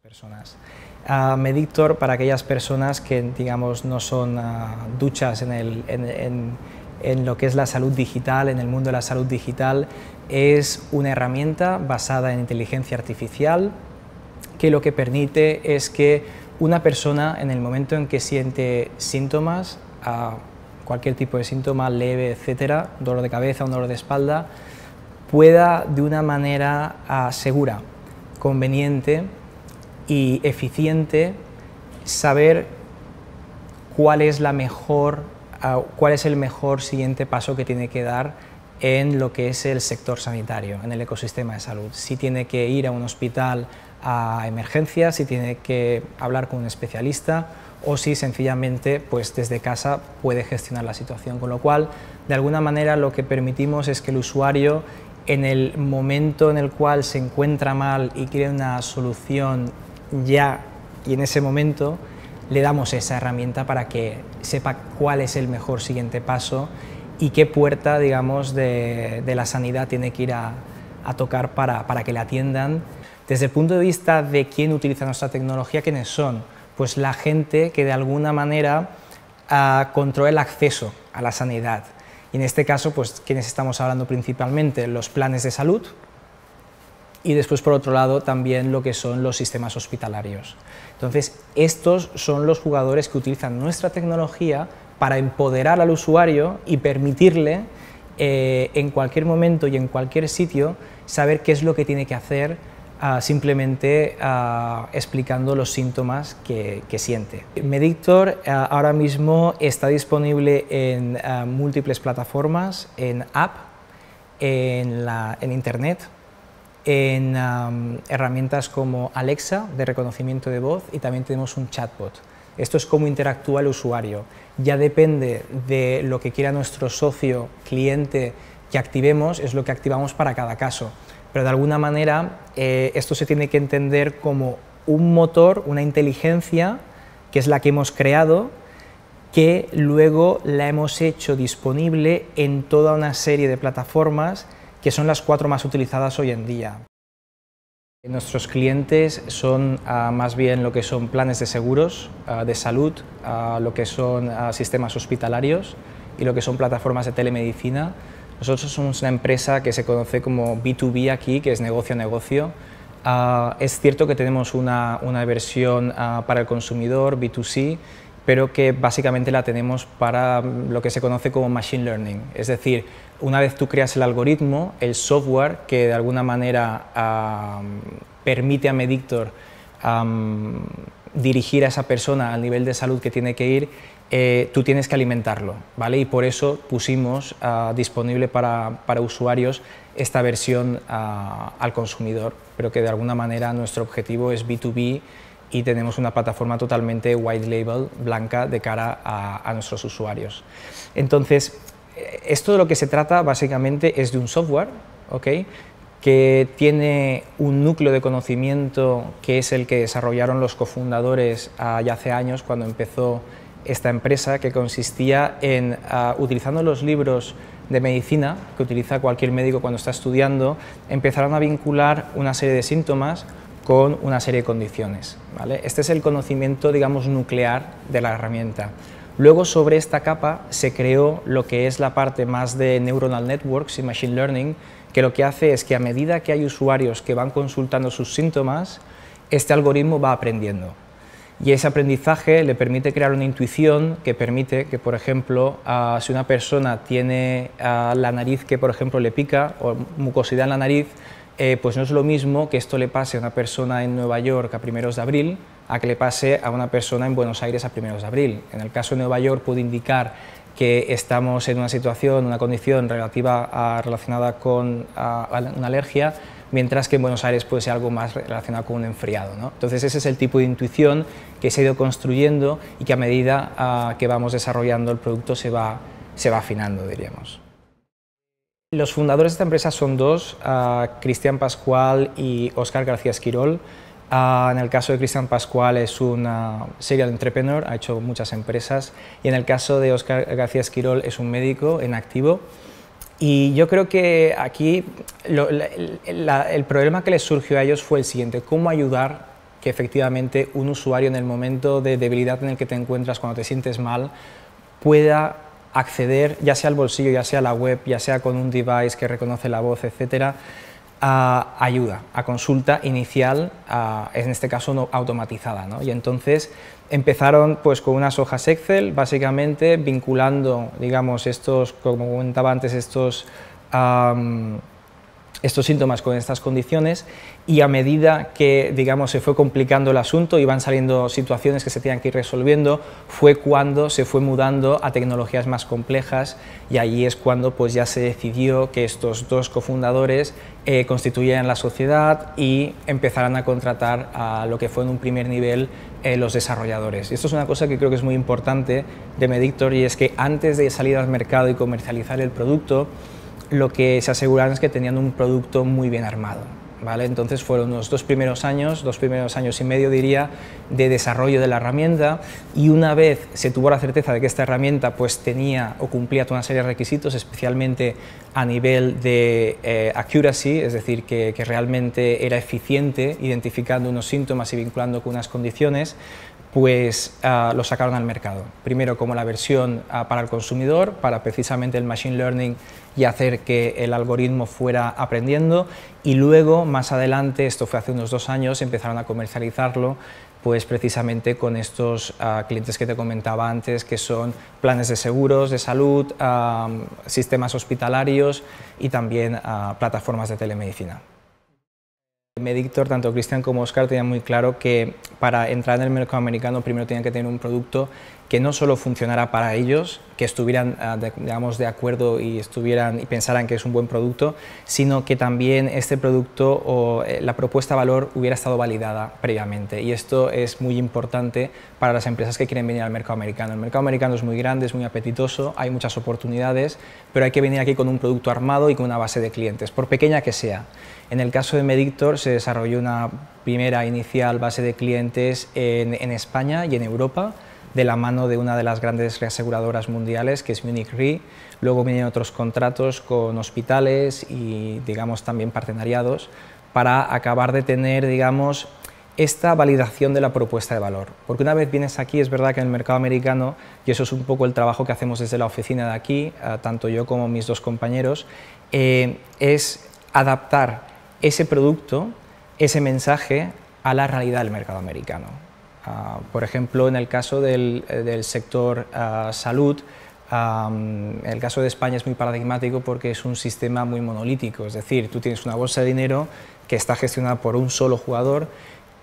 personas. Medictor, para aquellas personas que, digamos, no son duchas en lo que es la salud digital, en el mundo de la salud digital, es una herramienta basada en inteligencia artificial que lo que permite es que una persona, en el momento en que siente síntomas, cualquier tipo de síntoma leve, etcétera, un dolor de cabeza, un dolor de espalda, pueda de una manera segura, conveniente y eficiente saber cuál es el mejor siguiente paso que tiene que dar en lo que es el sector sanitario, en el ecosistema de salud. Si tiene que ir a un hospital a emergencias, si tiene que hablar con un especialista o si sencillamente pues desde casa puede gestionar la situación, con lo cual de alguna manera lo que permitimos es que el usuario, en el momento en el cual se encuentra mal y quiere una solución ya y en ese momento, le damos esa herramienta para que sepa cuál es el mejor siguiente paso y qué puerta, digamos, de la sanidad tiene que ir a tocar para que le atiendan. Desde el punto de vista de quién utiliza nuestra tecnología, ¿quiénes son? Pues la gente que de alguna manera controla el acceso a la sanidad. Y en este caso, pues, ¿quiénes estamos hablando principalmente? Los planes de salud y después, por otro lado, también lo que son los sistemas hospitalarios. Entonces, estos son los jugadores que utilizan nuestra tecnología para empoderar al usuario y permitirle en cualquier momento y en cualquier sitio saber qué es lo que tiene que hacer simplemente explicando los síntomas que siente. Medictor ahora mismo está disponible en múltiples plataformas, en app, en internet, en herramientas como Alexa de reconocimiento de voz y también tenemos un chatbot. Esto es cómo interactúa el usuario. Ya depende de lo que quiera nuestro socio, cliente, que activemos, es lo que activamos para cada caso. Pero de alguna manera esto se tiene que entender como un motor, una inteligencia, que es la que hemos creado, que luego la hemos hecho disponible en toda una serie de plataformas que son las 4 más utilizadas hoy en día. Nuestros clientes son más bien lo que son planes de seguros, de salud, lo que son sistemas hospitalarios y lo que son plataformas de telemedicina. Nosotros somos una empresa que se conoce como B2B aquí, que es negocio a negocio. Es cierto que tenemos una versión para el consumidor, B2C, pero que básicamente la tenemos para lo que se conoce como Machine Learning. Es decir, una vez tú creas el algoritmo, el software que de alguna manera permite a Medictor dirigir a esa persona al nivel de salud que tiene que ir, tú tienes que alimentarlo, ¿vale? Y por eso pusimos disponible para usuarios esta versión al consumidor, pero que de alguna manera nuestro objetivo es B2B y tenemos una plataforma totalmente white label, blanca, de cara a nuestros usuarios. Entonces, esto de lo que se trata básicamente es de un software, ¿ok?, que tiene un núcleo de conocimiento que es el que desarrollaron los cofundadores ya hace años, cuando empezó esta empresa, que consistía en, utilizando los libros de medicina que utiliza cualquier médico cuando está estudiando, empezaron a vincular una serie de síntomas con una serie de condiciones, ¿vale? Este es el conocimiento, digamos, nuclear de la herramienta. Luego, sobre esta capa se creó lo que es la parte más de Neuronal Networks y Machine Learning, que lo que hace es que a medida que hay usuarios que van consultando sus síntomas, este algoritmo va aprendiendo. Y ese aprendizaje le permite crear una intuición que permite que, por ejemplo, si una persona tiene la nariz que, por ejemplo, le pica o mucosidad en la nariz, pues no es lo mismo que esto le pase a una persona en Nueva York a primeros de abril a que le pase a una persona en Buenos Aires a primeros de abril. En el caso de Nueva York puede indicar que estamos en una situación, una condición relacionada con una alergia, mientras que en Buenos Aires puede ser algo más relacionado con un enfriado, ¿no? Entonces ese es el tipo de intuición que se ha ido construyendo y que a medida que vamos desarrollando el producto se va afinando, diríamos. Los fundadores de esta empresa son dos, Cristian Pascual y Óscar García Esquirol. En el caso de Cristian Pascual es un serial entrepreneur, ha hecho muchas empresas, y en el caso de Óscar García Esquirol es un médico en activo. Y yo creo que aquí el problema que les surgió a ellos fue el siguiente: cómo ayudar que efectivamente un usuario en el momento de debilidad en el que te encuentras, cuando te sientes mal, pueda acceder, ya sea al bolsillo, ya sea a la web, ya sea con un device que reconoce la voz, etcétera, a ayuda, a consulta inicial, en este caso no automatizada, ¿no? Y entonces empezaron pues con unas hojas Excel, básicamente vinculando, digamos, estos, como comentaba antes, estos síntomas con estas condiciones, y a medida que, digamos, se fue complicando el asunto, iban saliendo situaciones que se tenían que ir resolviendo, fue cuando se fue mudando a tecnologías más complejas, y allí es cuando pues ya se decidió que estos dos cofundadores constituyeran la sociedad y empezaran a contratar a lo que fue en un primer nivel los desarrolladores. Y esto es una cosa que creo que es muy importante de Medictor, y es que antes de salir al mercado y comercializar el producto, lo que se aseguraron es que tenían un producto muy bien armado, ¿vale? Entonces fueron unos dos primeros años y medio diría, de desarrollo de la herramienta, y una vez se tuvo la certeza de que esta herramienta pues tenía o cumplía toda una serie de requisitos, especialmente a nivel de accuracy, es decir, que realmente era eficiente identificando unos síntomas y vinculando con unas condiciones, pues lo sacaron al mercado. Primero como la versión para el consumidor, para precisamente el machine learning y hacer que el algoritmo fuera aprendiendo, y luego más adelante, esto fue hace unos 2 años, empezaron a comercializarlo pues precisamente con estos clientes que te comentaba antes, que son planes de seguros, de salud, sistemas hospitalarios y también plataformas de telemedicina. Medictor, tanto Cristian como Oscar tenían muy claro que para entrar en el mercado americano primero tenían que tener un producto que no solo funcionara para ellos, que estuvieran digamos, de acuerdo y pensaran que es un buen producto, sino que también este producto o la propuesta de valor hubiera estado validada previamente, y esto es muy importante para las empresas que quieren venir al mercado americano. El mercado americano es muy grande, es muy apetitoso, hay muchas oportunidades, pero hay que venir aquí con un producto armado y con una base de clientes, por pequeña que sea. En el caso de Medictor se desarrolló una primera inicial base de clientes en España y en Europa, de la mano de una de las grandes reaseguradoras mundiales, que es Munich Re. Luego vienen otros contratos con hospitales y, digamos, también partenariados, para acabar de tener, digamos, esta validación de la propuesta de valor. Porque una vez vienes aquí, es verdad que en el mercado americano, y eso es un poco el trabajo que hacemos desde la oficina de aquí, tanto yo como mis dos compañeros, es adaptar ese producto, ese mensaje, a la realidad del mercado americano. Por ejemplo, en el caso del sector salud, en el caso de España es muy paradigmático porque es un sistema muy monolítico, es decir, tú tienes una bolsa de dinero que está gestionada por un solo jugador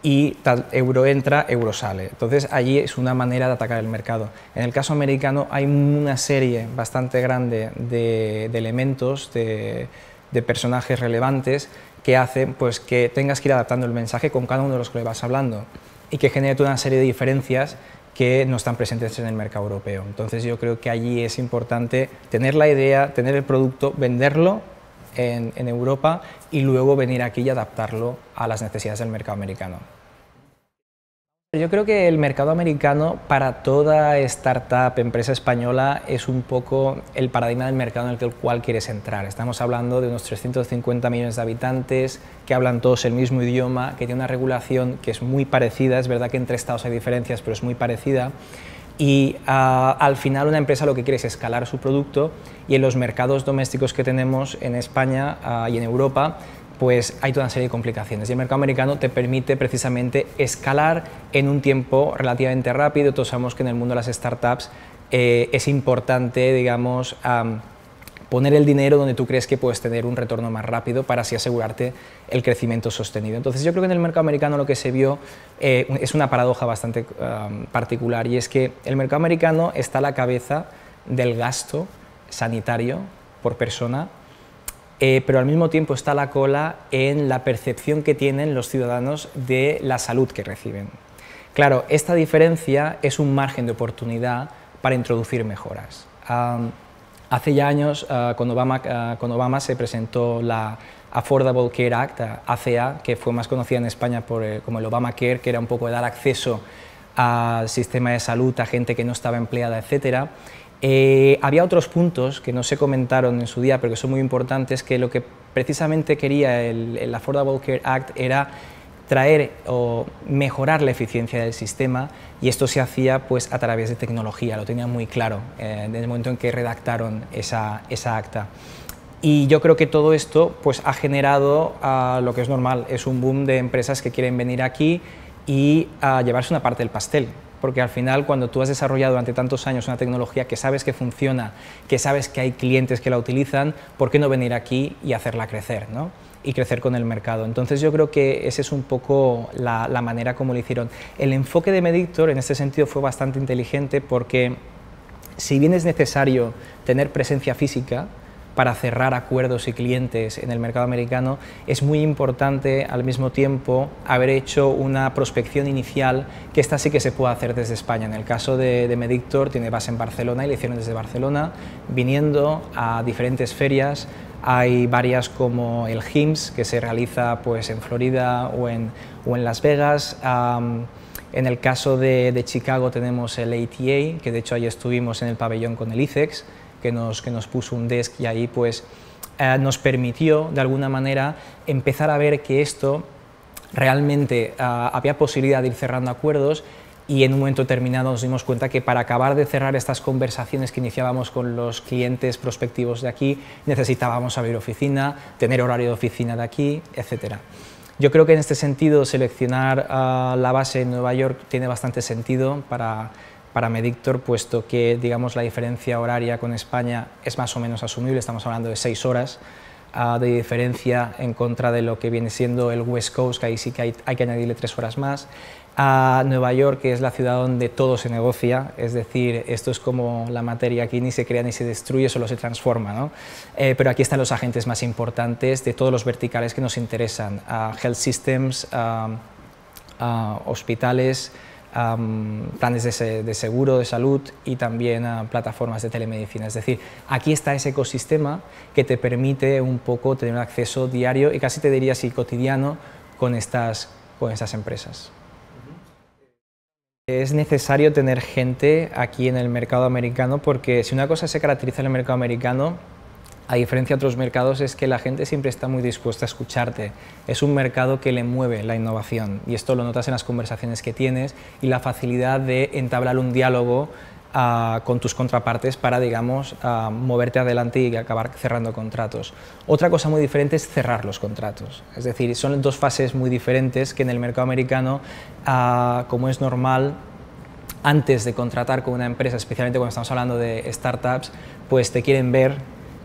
y tal euro entra, euro sale. Entonces allí es una manera de atacar el mercado. En el caso americano hay una serie bastante grande de elementos, de personajes relevantes que hacen pues, que tengas que ir adaptando el mensaje con cada uno de los que le vas hablando, y que genere toda una serie de diferencias que no están presentes en el mercado europeo. Entonces yo creo que allí es importante tener la idea, tener el producto, venderlo en Europa y luego venir aquí y adaptarlo a las necesidades del mercado americano. Yo creo que el mercado americano, para toda startup, empresa española, es un poco el paradigma del mercado en el cual quieres entrar. Estamos hablando de unos 350 millones de habitantes, que hablan todos el mismo idioma, que tiene una regulación que es muy parecida, es verdad que entre estados hay diferencias, pero es muy parecida, y al final una empresa lo que quiere es escalar su producto, y en los mercados domésticos que tenemos en España y en Europa, pues hay toda una serie de complicaciones, y el mercado americano te permite precisamente escalar en un tiempo relativamente rápido. Todos sabemos que en el mundo de las startups es importante, digamos, poner el dinero donde tú crees que puedes tener un retorno más rápido para así asegurarte el crecimiento sostenido. Entonces yo creo que en el mercado americano lo que se vio es una paradoja bastante particular, y es que el mercado americano está a la cabeza del gasto sanitario por persona, pero al mismo tiempo está a la cola en la percepción que tienen los ciudadanos de la salud que reciben. Claro, esta diferencia es un margen de oportunidad para introducir mejoras. Hace ya años, con Obama se presentó la Affordable Care Act, ACA, que fue más conocida en España como el Obamacare, que era un poco de dar acceso al sistema de salud a gente que no estaba empleada, etcétera. Había otros puntos que no se comentaron en su día, pero que son muy importantes, que lo que precisamente quería el Affordable Care Act era traer o mejorar la eficiencia del sistema, y esto se hacía pues a través de tecnología, lo tenían muy claro desde el momento en que redactaron esa acta. Y yo creo que todo esto pues ha generado lo que es normal, es un boom de empresas que quieren venir aquí y llevarse una parte del pastel. Porque al final, cuando tú has desarrollado durante tantos años una tecnología que sabes que funciona, que sabes que hay clientes que la utilizan, ¿por qué no venir aquí y hacerla crecer, ¿no? Y crecer con el mercado? Entonces yo creo que esa es un poco la manera como lo hicieron. El enfoque de Medictor en este sentido fue bastante inteligente, porque si bien es necesario tener presencia física para cerrar acuerdos y clientes en el mercado americano, es muy importante al mismo tiempo haber hecho una prospección inicial, que esta sí que se puede hacer desde España. En el caso de Medictor tiene base en Barcelona y lo hicieron desde Barcelona, viniendo a diferentes ferias. Hay varias como el HIMSS, que se realiza pues en Florida o en Las Vegas. En el caso de Chicago tenemos el ATA, que de hecho ahí estuvimos en el pabellón con el ICEX, que nos puso un desk, y ahí pues nos permitió de alguna manera empezar a ver que esto realmente había posibilidad de ir cerrando acuerdos, y en un momento determinado nos dimos cuenta que para acabar de cerrar estas conversaciones que iniciábamos con los clientes prospectivos de aquí, necesitábamos abrir oficina, tener horario de oficina de aquí, etc. Yo creo que en este sentido seleccionar la base en Nueva York tiene bastante sentido para Medictor, puesto que digamos la diferencia horaria con España es más o menos asumible. Estamos hablando de 6 horas de diferencia en contra de lo que viene siendo el West Coast, que ahí sí que hay que añadirle 3 horas más. Nueva York, que es la ciudad donde todo se negocia, es decir, esto es como la materia, aquí ni se crea ni se destruye, solo se transforma, ¿no? Pero aquí están los agentes más importantes de todos los verticales que nos interesan: health systems, hospitales, planes de seguro, de salud, y también plataformas de telemedicina. Es decir, aquí está ese ecosistema que te permite un poco tener un acceso diario y casi te diría así cotidiano con estas empresas. Es necesario tener gente aquí en el mercado americano, porque si una cosa se caracteriza en el mercado americano, a diferencia de otros mercados, es que la gente siempre está muy dispuesta a escucharte. Es un mercado que le mueve la innovación, y esto lo notas en las conversaciones que tienes y la facilidad de entablar un diálogo con tus contrapartes para, digamos, moverte adelante y acabar cerrando contratos. Otra cosa muy diferente es cerrar los contratos. Es decir, son dos fases muy diferentes que en el mercado americano, como es normal, antes de contratar con una empresa, especialmente cuando estamos hablando de startups, pues te quieren ver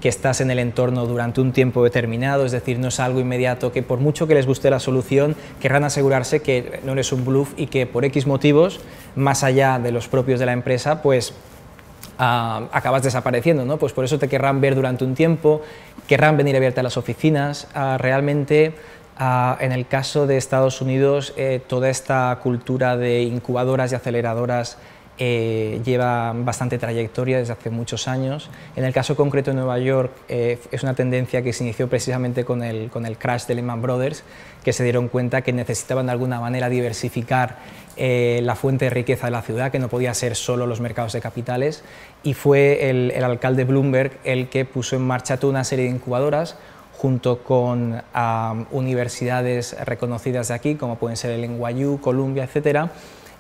que estás en el entorno durante un tiempo determinado, es decir, no es algo inmediato, que por mucho que les guste la solución, querrán asegurarse que no eres un bluff y que por X motivos, más allá de los propios de la empresa, pues acabas desapareciendo, ¿no? Pues por eso te querrán ver durante un tiempo, querrán venir a verte a las oficinas. Realmente, en el caso de Estados Unidos, toda esta cultura de incubadoras y aceleradoras lleva bastante trayectoria desde hace muchos años. En el caso concreto de Nueva York, es una tendencia que se inició precisamente con el crash de Lehman Brothers, que se dieron cuenta que necesitaban de alguna manera diversificar la fuente de riqueza de la ciudad, que no podía ser solo los mercados de capitales, y fue el alcalde Bloomberg el que puso en marcha toda una serie de incubadoras junto con universidades reconocidas de aquí, como pueden ser el NYU, Columbia, etcétera,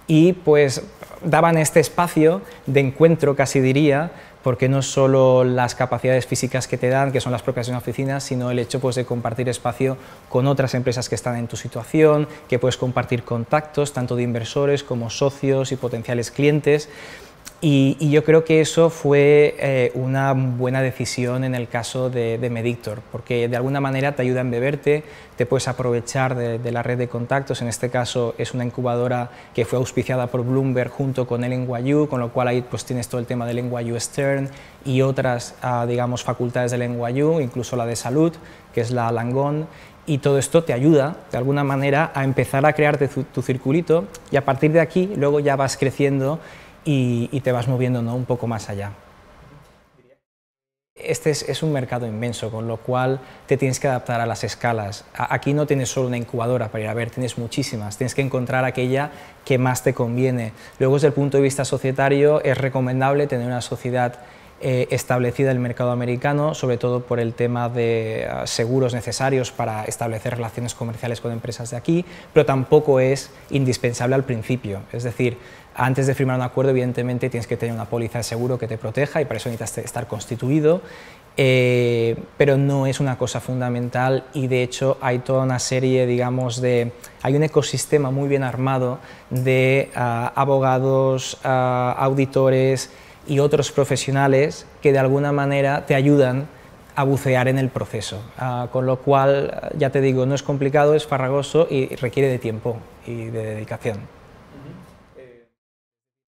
y pues daban este espacio de encuentro, casi diría, porque no solo las capacidades físicas que te dan, que son las propias de una oficina, sino el hecho pues de compartir espacio con otras empresas que están en tu situación, que puedes compartir contactos tanto de inversores como socios y potenciales clientes. Y yo creo que eso fue una buena decisión en el caso de Medictor, porque de alguna manera te ayuda a embeberte, te puedes aprovechar de la red de contactos. En este caso es una incubadora que fue auspiciada por Bloomberg junto con el NYU, con lo cual ahí pues tienes todo el tema del NYU Stern y otras digamos, facultades del NYU, incluso la de salud, que es la Langone. Y todo esto te ayuda, de alguna manera, a empezar a crearte tu circulito, y a partir de aquí luego ya vas creciendo y te vas moviendo, ¿no?, un poco más allá. Este es un mercado inmenso, con lo cual te tienes que adaptar a las escalas. Aquí no tienes solo una incubadora para ir a ver, tienes muchísimas, tienes que encontrar aquella que más te conviene. Luego, desde el punto de vista societario, es recomendable tener una sociedad establecida en el mercado americano, sobre todo por el tema de seguros necesarios para establecer relaciones comerciales con empresas de aquí, pero tampoco es indispensable al principio. Es decir, antes de firmar un acuerdo, evidentemente tienes que tener una póliza de seguro que te proteja y para eso necesitas estar constituido, pero no es una cosa fundamental y de hecho hay toda una serie, digamos, hay un ecosistema muy bien armado de abogados, auditores y otros profesionales que de alguna manera te ayudan a bucear en el proceso, con lo cual, ya te digo, no es complicado, es farragoso y requiere de tiempo y de dedicación.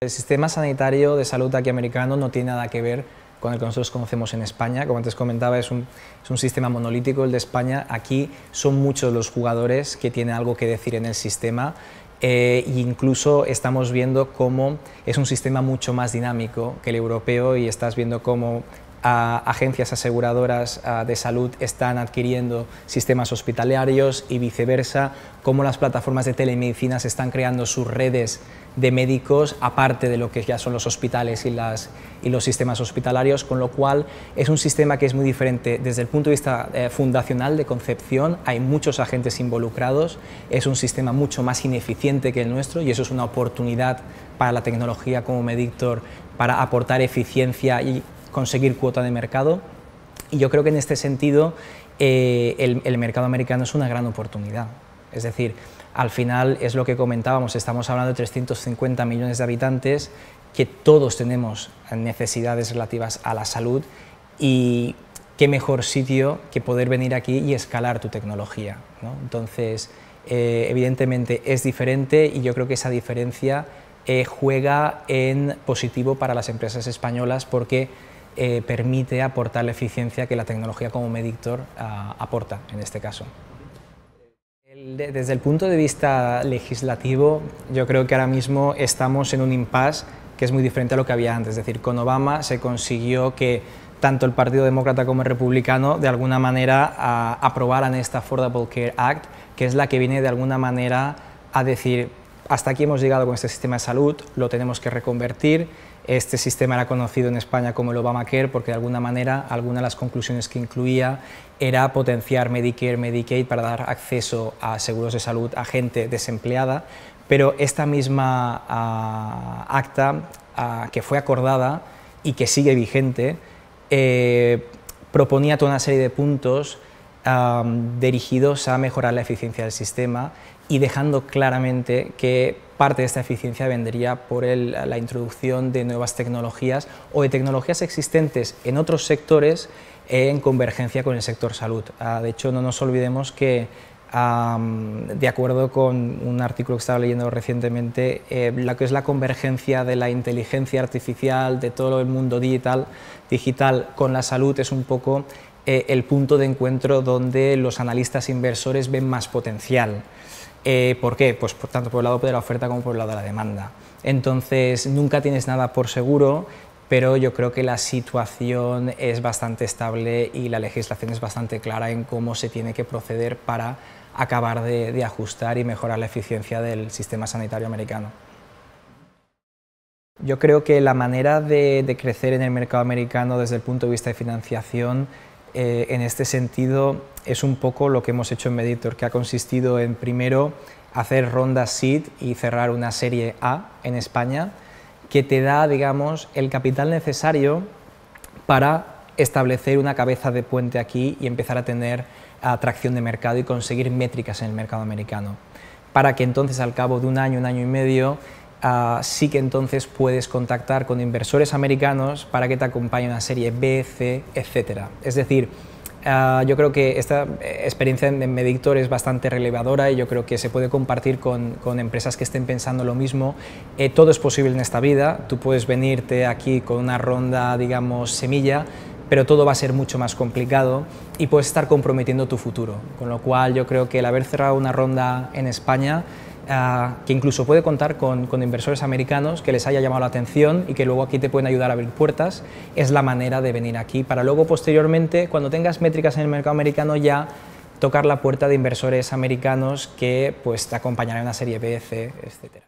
El sistema sanitario de salud aquí americano no tiene nada que ver con el que nosotros conocemos en España. Como antes comentaba, es un sistema monolítico el de España. Aquí son muchos los jugadores que tienen algo que decir en el sistema e incluso estamos viendo cómo es un sistema mucho más dinámico que el europeo y estás viendo cómo agencias aseguradoras de salud están adquiriendo sistemas hospitalarios y viceversa, cómo las plataformas de telemedicina se están creando sus redes de médicos aparte de lo que ya son los hospitales y los sistemas hospitalarios, con lo cual es un sistema que es muy diferente desde el punto de vista fundacional de concepción. Hay muchos agentes involucrados, es un sistema mucho más ineficiente que el nuestro y eso es una oportunidad para la tecnología como Medictor para aportar eficiencia y conseguir cuota de mercado, y yo creo que en este sentido el mercado americano es una gran oportunidad. Es decir, al final es lo que comentábamos, estamos hablando de 350 millones de habitantes, que todos tenemos necesidades relativas a la salud y qué mejor sitio que poder venir aquí y escalar tu tecnología, ¿no? Entonces, evidentemente es diferente y yo creo que esa diferencia juega en positivo para las empresas españolas porque permite aportar la eficiencia que la tecnología como Medictor aporta en este caso. Desde el punto de vista legislativo, yo creo que ahora mismo estamos en un impasse que es muy diferente a lo que había antes. Es decir, con Obama se consiguió que tanto el Partido Demócrata como el Republicano de alguna manera aprobaran esta Affordable Care Act, que es la que viene de alguna manera a decir hasta aquí hemos llegado con este sistema de salud, lo tenemos que reconvertir. Este sistema era conocido en España como el Obamacare porque de alguna manera alguna de las conclusiones que incluía era potenciar Medicare, Medicaid para dar acceso a seguros de salud a gente desempleada, pero esta misma acta que fue acordada y que sigue vigente proponía toda una serie de puntos dirigidos a mejorar la eficiencia del sistema y dejando claramente que parte de esta eficiencia vendría por la introducción de nuevas tecnologías o de tecnologías existentes en otros sectores en convergencia con el sector salud. De hecho, no nos olvidemos que, de acuerdo con un artículo que estaba leyendo recientemente, lo que es la convergencia de la inteligencia artificial, de todo el mundo digital con la salud es un poco el punto de encuentro donde los analistas inversores ven más potencial. ¿Por qué? Pues tanto por el lado de la oferta como por el lado de la demanda. Entonces, nunca tienes nada por seguro, pero yo creo que la situación es bastante estable y la legislación es bastante clara en cómo se tiene que proceder para acabar de ajustar y mejorar la eficiencia del sistema sanitario americano. Yo creo que la manera de crecer en el mercado americano desde el punto de vista de financiación en este sentido es un poco lo que hemos hecho en Medictor, que ha consistido en primero hacer rondas seed y cerrar una serie A en España que te da, digamos, el capital necesario para establecer una cabeza de puente aquí y empezar a tener atracción de mercado y conseguir métricas en el mercado americano, para que entonces al cabo de un año y medio sí que entonces puedes contactar con inversores americanos para que te acompañen a una serie B, C, etcétera. Es decir, yo creo que esta experiencia en Medictor es bastante relevadora y yo creo que se puede compartir con empresas que estén pensando lo mismo. Todo es posible en esta vida, tú puedes venirte aquí con una ronda, digamos, semilla, pero todo va a ser mucho más complicado y puedes estar comprometiendo tu futuro, con lo cual yo creo que el haber cerrado una ronda en España que incluso puede contar con inversores americanos que les haya llamado la atención y que luego aquí te pueden ayudar a abrir puertas, es la manera de venir aquí para luego posteriormente, cuando tengas métricas en el mercado americano, ya tocar la puerta de inversores americanos que pues te acompañarán en una serie B, C, etcétera.